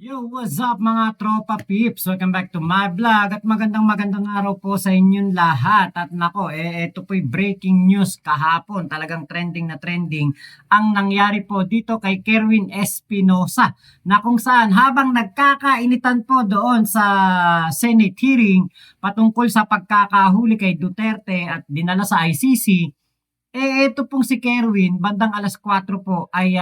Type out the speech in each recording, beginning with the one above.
Yo, what's up mga tropa peeps? Welcome back to my vlog at magandang araw po sa inyong lahat. At nako, ito po'y breaking news kahapon. Talagang trending na trending ang nangyari po dito kay Kerwin Espinosa na kung saan habang nagkakainitan po doon sa Senate hearing patungkol sa pagkakahuli kay Duterte at dinala sa ICC, ito pong si Kerwin, bandang alas 4 po ay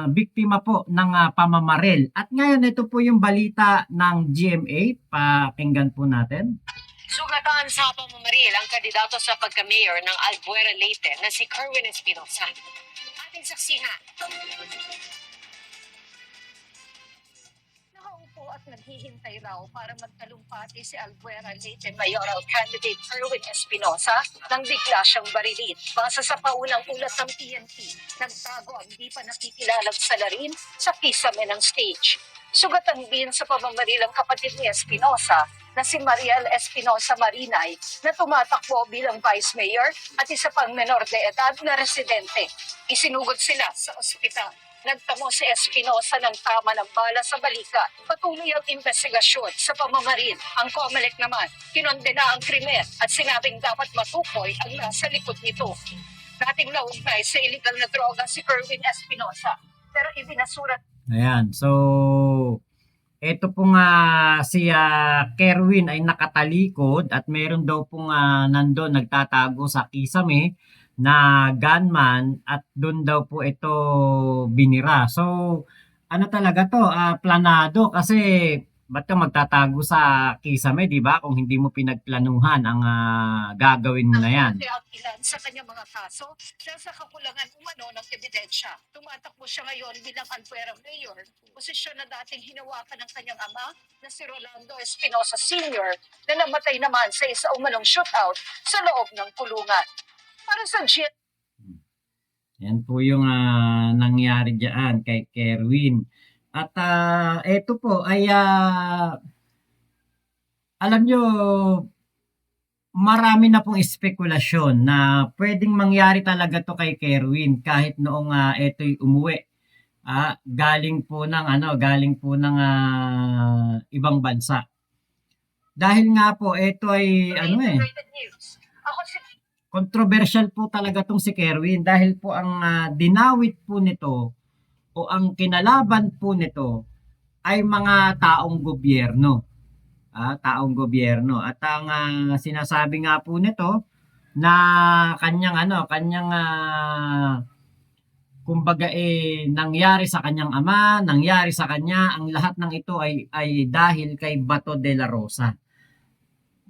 biktima po ng pamamaril. At ngayon ito po yung balita ng GMA, pakinggan po natin. Sugatan sa pamamaril ang kandidato sa pagka-mayor ng Albuera Leyte na si Kerwin Espinosa. Ating saksihan. Nakaupo at naghihintay raw para magtalumpati si Albuera Leyte mayoral candidate Kerwin Espinosa nang bigla siyang barilin. Base sa paunang ulat ng PNP, nagtago ang di pa nakikilalang salarin sa kisame ng stage. Sugatan din sa pamamaril ang kapatid ni Espinosa na si Mariel Espinosa Marinay na tumatakbo bilang vice mayor at isa pang menor de edad na residente. Isinugod sila sa ospital. Nagtamo si Espinosa ng tama ng bala sa balikat. Patuloy ang investigasyon sa pamamaril. Ang COMELEC naman, kinondena ang krimen at sinabing dapat matukoy ang nasa likod nito. Dating naugnay sa illegal na droga si Kerwin Espinosa, pero ibinasurat. Ayan, so ito pong si Kerwin ay nakatalikod at meron daw pong nandun nagtatago sa kisame na gunman at doon daw po ito binira. So ano talaga to, planado kasi ba't ka magtatago sa kisame, di ba? Kung hindi mo pinagplanuhan ang gagawin mo na yan. Ang ilan sa kanyang mga kaso dahil sa kakulangan umano ng ebidensya. Tumatakbo siya ngayon bilang Albuera Mayor, posisyon na dating hinawakan ng kanyang ama na si Rolando Espinosa Sr. na namatay naman sa isa umanong shootout sa loob ng kulungan. Para sa Yan po yung nangyari diyan kay Kerwin. At ito po ay alam nyo, marami na pong espekulasyon na pwedeng mangyari talaga to kay Kerwin kahit noong ito'y umuwi. Galing po ng ibang bansa. Dahil nga po ito ay controversial po talaga tong si Kerwin dahil po ang dinawit po nito o ang kinalaban po nito ay mga taong gobyerno. Taong gobyerno. At ang sinasabi nga po nito na kanyang kumbaga nangyari sa kanyang ama, nangyari sa kanya, ang lahat ng ito ay dahil kay Bato de la Rosa.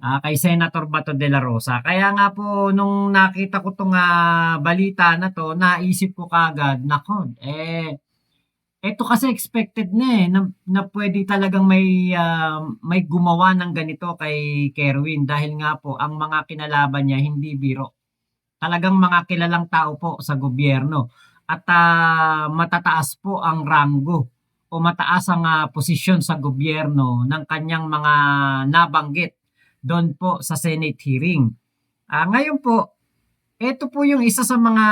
Kay Senator Bato de la Rosa. Kaya nga po nung nakita ko tong balita na to, naisip ko kagad, nako, ito kasi expected na pwede talagang may gumawa ng ganito kay Kerwin dahil nga po ang mga kinalaban niya hindi biro. Talagang mga kilalang tao po sa gobyerno at matataas po ang ranggo o mataas ang posisyon sa gobyerno ng kanyang mga nabanggit doon po sa Senate hearing. Ngayon po, ito po yung isa sa mga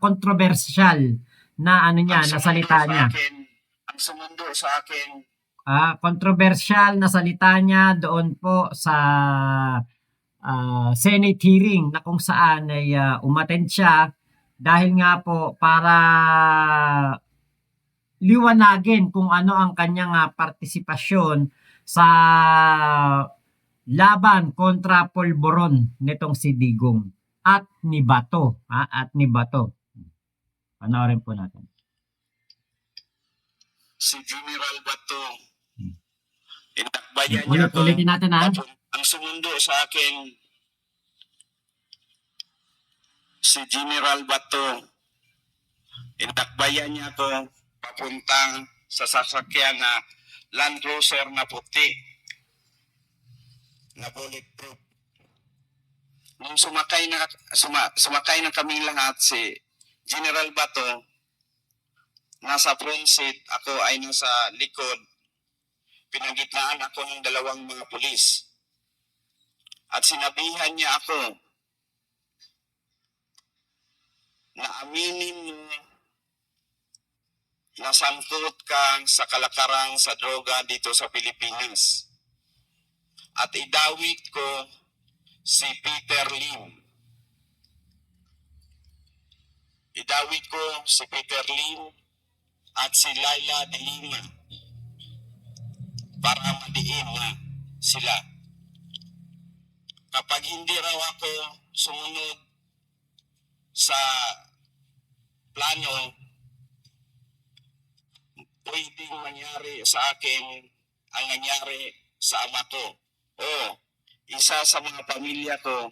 controversial na na salita niya. Ang sumundo sa akin. Controversial na salita niya doon po sa Senate hearing na kung saan ay umattend siya dahil nga po para liwanagin kung ano ang kanyang partisipasyon sa laban kontra polboron nitong si Digong at ni Bato. Panoorin po natin. Si General Bato, inakbayan niya ako. Ulitin natin Ang sumundo sa akin, si General Bato, inakbayan niya ako papuntang sa sasakyan na Land Cruiser na puti na bulletproof. Nung sumakay na kaming lahat, si General Bato nasa front seat, ako ay nasa likod. Pinagitnaan ako ng dalawang mga pulis. At sinabihan niya ako na aminin mo nasangkot ka sa kalakaran sa droga dito sa Pilipinas. At idawit ko si Peter Lim. Idawit ko si Peter Lim at si Laila de Lima para madiin na sila. Kapag hindi raw ako sumunod sa plano, pwedeng mangyari sa akin ang nangyari sa ama ko. O isa sa mga pamilya ko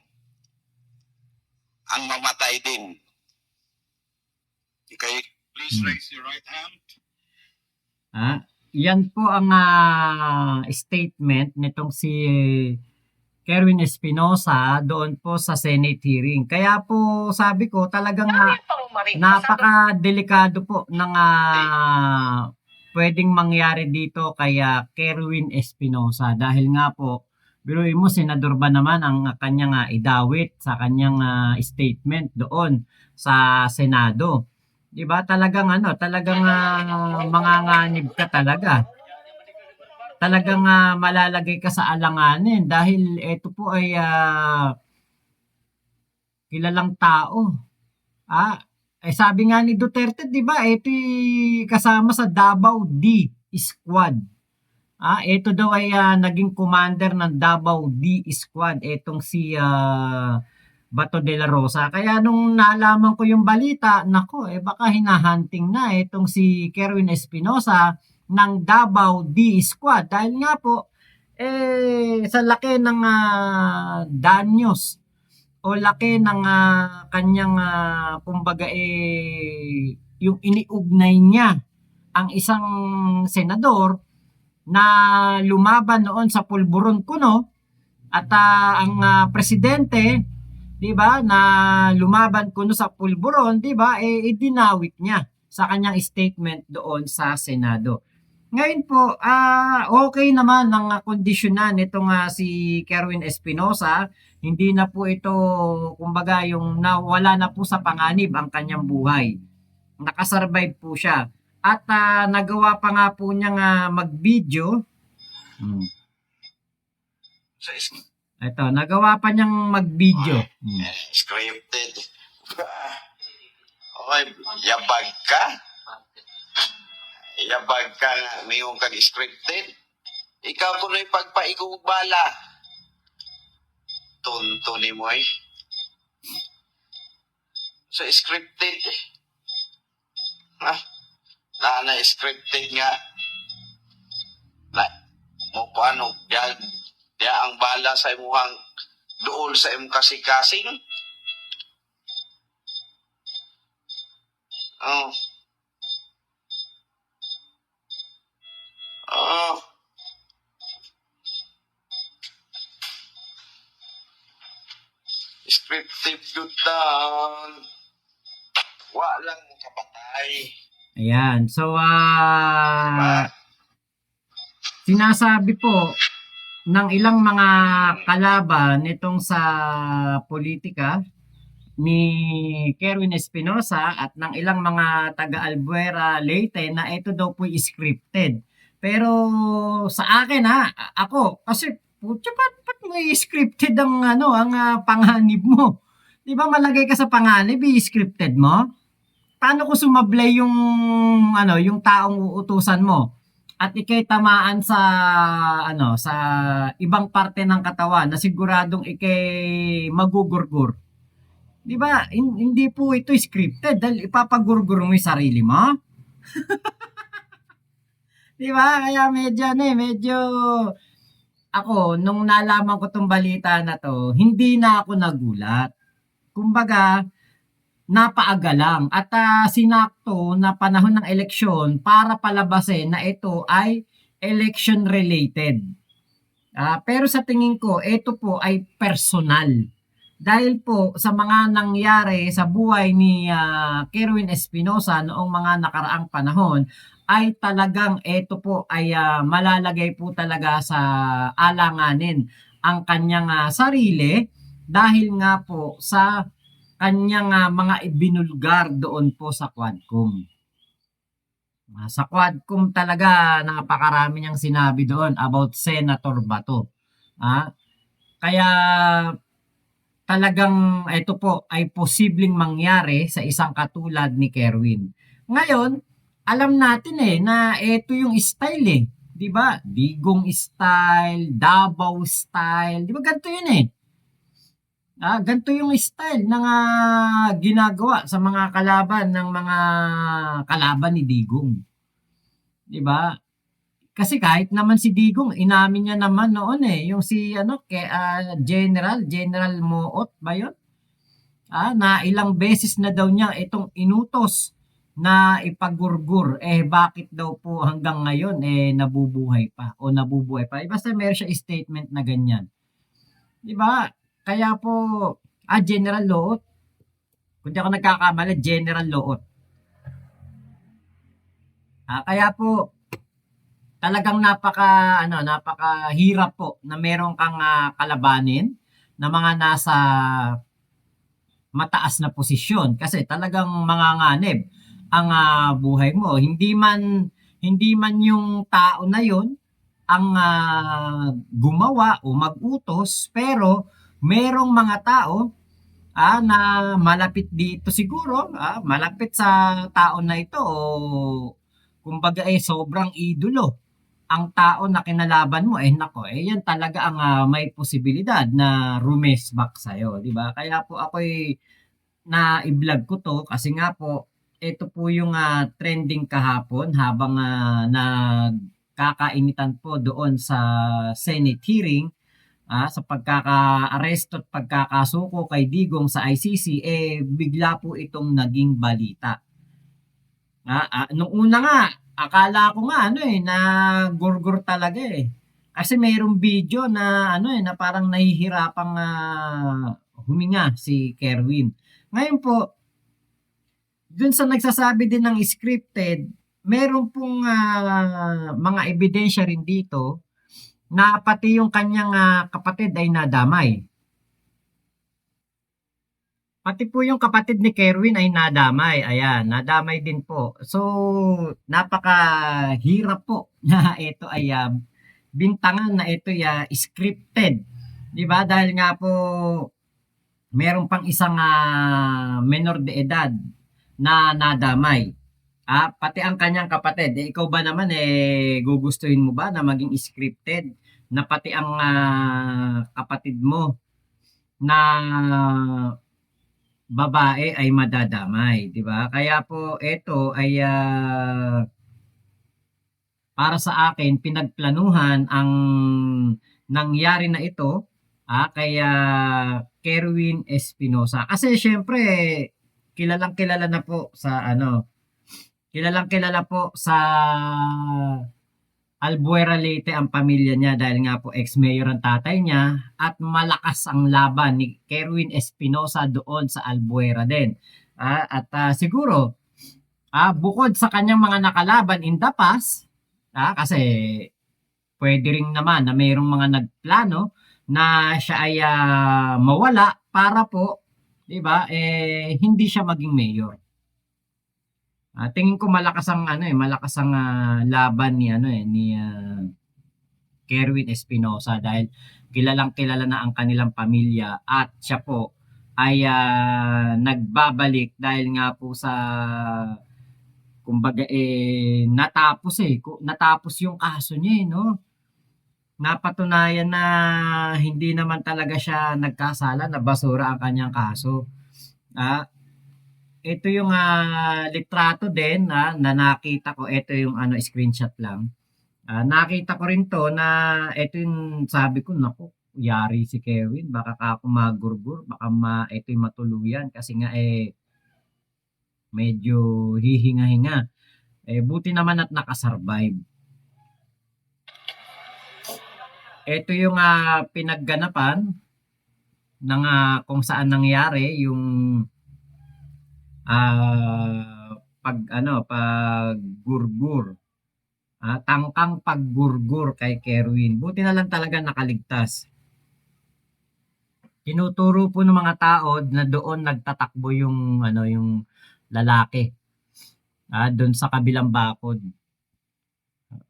ang mamatay din. Okay, please raise your right hand. Yan po ang statement nitong si Kerwin Espinosa doon po sa Senate hearing. Kaya po sabi ko talagang napaka-delikado po ng pwedeng mangyari dito kay Kerwin Espinosa dahil nga po biruin mo senador ba naman ang kanyang idawit sa kanyang statement doon sa Senado. 'Di ba? Talagang manganganib ka talaga. Talagang malalagay ka sa alanganin dahil ito po ay kilalang tao. Sabi nga ni Duterte, 'di ba? Ito kasama sa Davao D Squad. Ito daw ay naging commander ng Davao D Squad etong si Bato de la Rosa. Kaya nung nalaman ko yung balita, nako, baka hinahunting na itong si Kerwin Espinosa ng Davao D Squad. Dahil nga po, sa laki ng danyos o laki ng kanyang, kumbaga yung iniugnay niya ang isang senador na lumaban noon sa Pulburon Kuno at ang presidente, 'di ba, na lumaban kuno sa Pulburon, 'di ba, idinawit niya sa kanyang statement doon sa Senado. Ngayon po, okay naman ang kondisyonan nitong si Kerwin Espinosa. Hindi na po ito, kumbaga, yung nawala na po sa panganib ang kanyang buhay. Nakasurvive po siya. At nagawa pa nga po niyang mag-video. Ito, nagawa pa niyang mag-video. Scripted. Okay, yabag ka? Yabag ka nga, mayroong kang scripted? Ikaw ko na ipagpaigong bala. Tonto ni mo eh. So, scripted. Na scripted nga. Mo paano? Diya ang bala sa imuhang dool sa imong kasing-kasing. Scripted yutan. Walang kapatay. Ayan. So, sinasabi po ng ilang mga kalaban nitong sa politika ni Kerwin Espinosa at ng ilang mga taga-Albuera Leyte na ito daw po scripted. Pero sa akin ako kasi putya ba't may scripted ang panganib mo? 'Di ba malagay ka sa panganib, scripted mo? Paano kung sumablay yung taong uutusan mo at ikay tamaan sa sa ibang parte ng katawan na siguradong ikay magugurgur? 'Di ba? Hindi po ito scripted dahil ipapagurgur mo 'yung sarili mo. 'Di ba? Kaya medyo ako nung nalaman ko tong balita na to, hindi na ako nagulat. Kumbaga, napaaga lang at sinakto na panahon ng eleksyon para palabasin na ito ay election related. Pero sa tingin ko, ito po ay personal. Dahil po sa mga nangyari sa buhay ni Kerwin Espinosa noong mga nakaraang panahon, ay talagang ito po ay malalagay po talaga sa alanganin ang kanyang sarili dahil nga po sa kanyang mga ibinulgar doon po sa Quadcom. Sa Quadcom talaga napakarami niyang sinabi doon about Senator Bato. Kaya talagang ito po ay posibleng mangyari sa isang katulad ni Kerwin. Ngayon, alam natin na ito yung style 'di ba? Digong style, Davao style, 'di ba ganito 'yun ganito yung style ng ginagawa sa mga kalaban ng mga kalaban ni Digong. 'Di ba? Kasi kahit naman si Digong, inamin niya naman noon yung si General Moot ba 'yun? Na ilang beses na daw niya itong inutos na ipagurgur. Bakit daw po hanggang ngayon nabubuhay pa o nabubuhay pa? Basta meron siya statement na ganyan. 'Di ba? Kaya po General Loot, kung di ako nagkakamali, General Loot. Kaya po talagang napakahirap po na meron kang kalabanin na mga nasa mataas na posisyon kasi talagang manganganib ang buhay mo. Hindi man yung tao na yon ang gumawa o mag-utos, pero merong mga tao na malapit dito siguro, malapit sa tao na ito o kumbaga sobrang idolo ang tao na kinalaban mo, nako, yan talaga ang may posibilidad na rumesbak sa'yo, di ba? Kaya po ako'y na-i-vlog ko to kasi nga po, ito po yung trending kahapon habang nagkakainitan po doon sa Senate hearing sa pagkaka-aresto at pagkakasuko kay Digong sa ICC, bigla po itong naging balita. Nung una nga, akala ko nga na gurgur talaga Kasi mayroong video na na parang nahihirapang huminga si Kerwin. Ngayon po, dun sa nagsasabi din ng scripted, meron pong mga ebidensya rin dito na pati yung kanyang kapatid ay nadamay. Pati po yung kapatid ni Kerwin ay nadamay. Ayan, nadamay din po. So, napakahirap po na ito ay bintangan na ito ay scripted. 'Di ba? Dahil nga po meron pang isang menor de edad na nadamay. Pati ang kanyang kapatid. Ikaw ba naman gugustuhin mo ba na maging scripted na pati ang kapatid mo na babae ay madadamay, 'di ba? Kaya po ito ay para sa akin pinagplanuhan ang nangyari na ito kay Kerwin Espinosa. Kasi syempre kilalang-kilala na po sa kilalang-kilala po sa Albuera Leyte ang pamilya niya dahil nga po ex-mayor ang tatay niya at malakas ang laban ni Kerwin Espinosa doon sa Albuera din. Siguro bukod sa kanyang mga nakalaban in the past, kasi pwede rin naman na mayroong mga nagplano na siya ay mawala para po, 'di ba? Hindi siya maging mayor. Tingin ko malakas ang laban ni Kerwin Espinosa dahil kilalang-kilala na ang kanilang pamilya at siya po ay nagbabalik dahil nga po sa kumbaga natapos yung kaso niya no. Napatunayan na hindi naman talaga siya nagkasala, na basura ang kanyang kaso. Ito yung litrato din na nakita ko. Ito yung screenshot lang. Nakita ko rin to na ito yung sabi ko, naku, yari si Kevin. Baka ako magurgur, baka ito yung matuluyan kasi nga medyo hihinga-hinga. Buti naman at nakasurvive. Ito yung pinagganapan ng kung saan nangyari yung paggurgur. Tangkang paggurgur kay Kerwin. Buti na lang talaga nakaligtas. Tinuturo po ng mga tao na doon nagtatakbo yung yung lalaki. doon sa kabilang bakod.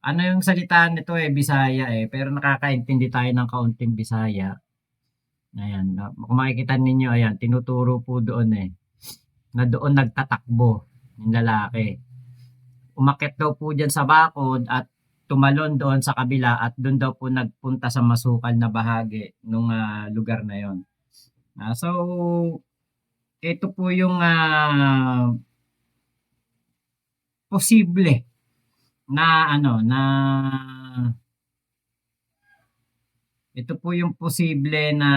Ano yung salita nito Bisaya pero nakakaintindi tayo ng kaunting Bisaya. Ayan, kung makikita ninyo, ayan, tinuturo po doon na doon nagtatakbo yung lalaki. Umakyat daw po dyan sa bakod at tumalon doon sa kabila at doon daw po nagpunta sa masukal na bahagi nung lugar na yon. So, ito po yung posible na ito po yung posible na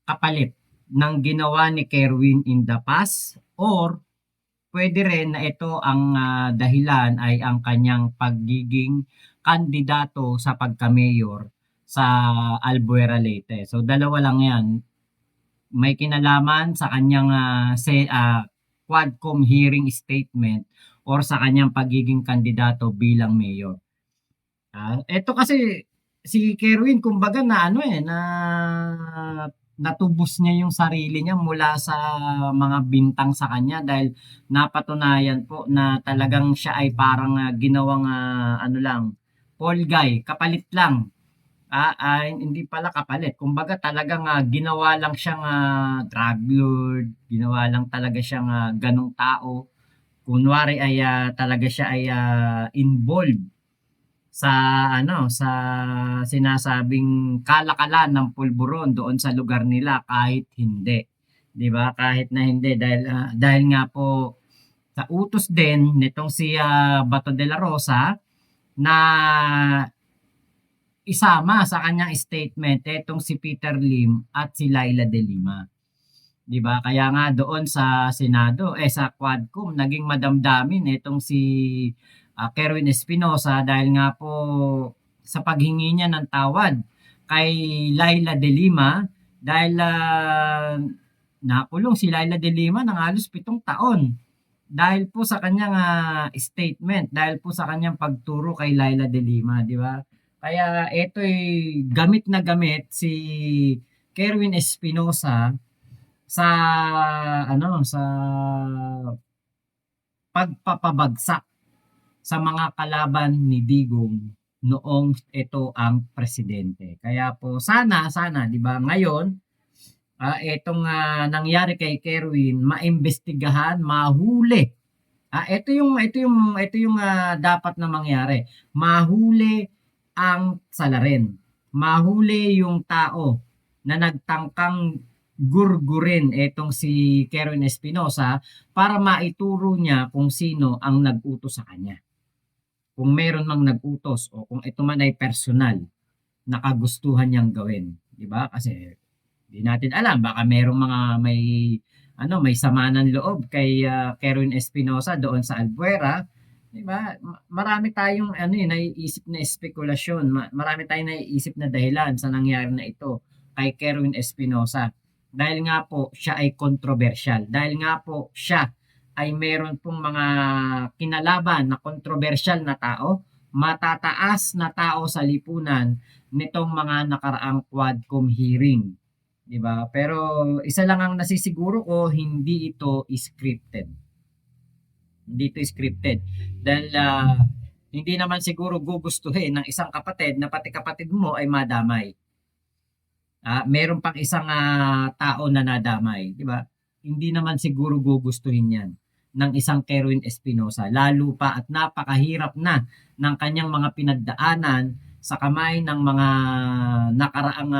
kapalit ng ginawa ni Kerwin in the past, or pwede rin na ito ang dahilan ay ang kanyang pagiging kandidato sa pagka-mayor sa Albuera Leyte. So dalawa lang yan. May kinalaman sa kanyang Quadcom hearing statement or sa kanyang pagiging kandidato bilang mayor. Ito kasi si Kerwin kumbaga na natubos niya yung sarili niya mula sa mga bintang sa kanya dahil napatunayan po na talagang siya ay parang ginawang Paul guy, kapalit lang. Hindi pala kapalit. Kumbaga talagang ginawa lang siyang drug lord, ginawa lang talaga siyang ganong tao. Kunwari ay talaga siya ay involved sa sa sinasabing kalakalan ng pulburon doon sa lugar nila kahit hindi, 'di ba? Kahit na hindi dahil nga po sa utos din nitong si Bato de la Rosa na isama sa kanyang statement itong si Peter Lim at si Laila de Lima. 'Di ba? Kaya nga doon sa Senado sa Quadcom naging madamdamin itong si Kerwin Espinosa dahil nga po sa paghingi niya ng tawad kay Laila de Lima dahil nakulong si Laila de Lima ng halos 7 taon dahil po sa kanyang statement, dahil po sa kanyang pagturo kay Laila de Lima, di ba? Kaya ito'y gamit na gamit si Kerwin Espinosa sa sa pagpapabagsak sa mga kalaban ni Digong noong ito ang presidente. Kaya po sana 'di ba ngayon itong nangyari kay Kerwin maimbestigahan, mahuli. Ito yung dapat na mangyari. Mahuli ang salarin. Mahuli yung tao na nagtangkang gurgurin itong si Kerwin Espinosa para maituro niya kung sino ang nag-utos sa kanya. Kung meron mang nag-utos o kung ito man ay personal na kagustuhan niyang gawin, 'di ba? Kasi di natin alam baka merong mga may sama ng loob kay Kerwin Espinosa doon sa Albuera, 'di ba? Marami tayong naiisip na espekulasyon, marami tayong naiisip na dahilan sa nangyari na ito kay Kerwin Espinosa. Dahil nga po siya ay controversial, dahil nga po siya ay meron pong mga kinalaban na controversial na tao, matataas na tao sa lipunan nitong mga nakaraang Quadcom hearing, 'di ba? Pero isa lang ang nasisiguro ko, hindi ito scripted. Hindi ito scripted. Dahil hindi naman siguro gugustuhin ng isang kapatid na pati kapatid mo ay madamay. Meron pang isang tao na nadamay, 'di ba? Hindi naman siguro gugustuhin 'yan ng isang Kerwin Espinosa, lalo pa at napakahirap na ng kanyang mga pinagdaanan sa kamay ng mga nakaraang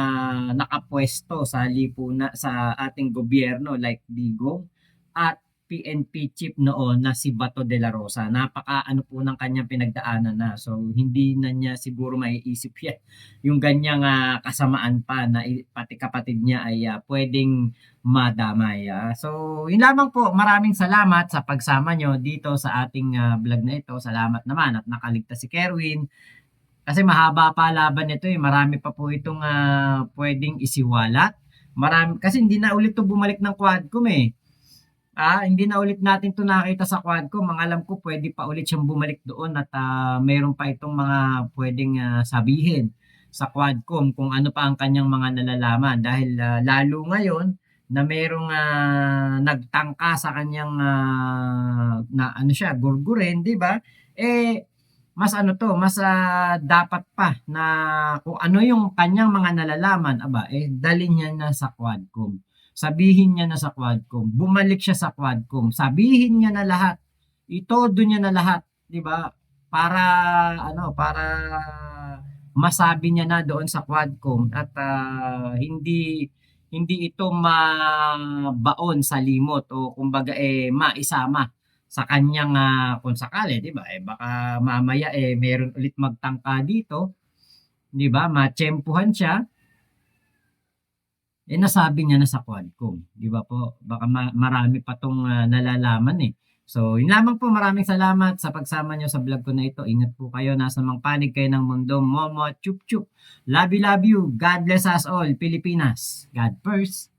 nakapwesto sa lipunan sa ating gobyerno like Digong at PNP chief noon na si Bato de la Rosa. Napaka po ng kanyang pinagdaanan na. So hindi na niya siguro maiisip yan yung ganyang kasamaan pa na pati kapatid niya ay pwedeng madamay. So yun lamang po, maraming salamat sa pagsama nyo dito sa ating vlog na ito. Salamat naman at nakaligtas si Kerwin. Kasi mahaba pa laban nito marami pa po itong pwedeng isiwalat. Kasi hindi na ulit to bumalik ng Quadcom hindi na ulit natin to nakita sa Quadcom. Ang alam ko pwede pa ulit siyang bumalik doon at mayroon pa itong mga pwedeng sabihin sa Quadcom kung ano pa ang kanyang mga nalalaman. Dahil lalo ngayon na merong nagtangka sa kanyang na ano siya, gurgurin, 'di ba? Mas ano 'to, mas dapat pa na kung ano yung kanyang mga nalalaman, aba, dalhin niya na sa Quadcom. Sabihin niya na sa Quadcom, bumalik siya sa Quadcom, sabihin niya na lahat, itodo niya na lahat, 'di ba? Para ano, para masabi niya na doon sa Quadcom at hindi hindi ito mabaon sa limot o kumbaga maisama sa kanyang kung sakali, 'di ba? Baka mamaya meron ulit magtangka dito, 'di ba? Matiyempuhan siya, nasabi niya na sa Quadcom, 'di ba po? Baka marami pa 'tong nalalaman eh. So, yun lamang po. Maraming salamat sa pagsama niyo sa vlog ko na ito. Ingat po kayo. Nasa mang panig kayo ng mundo. Momo, chup chup. Love you, love you. God bless us all. Pilipinas. God first.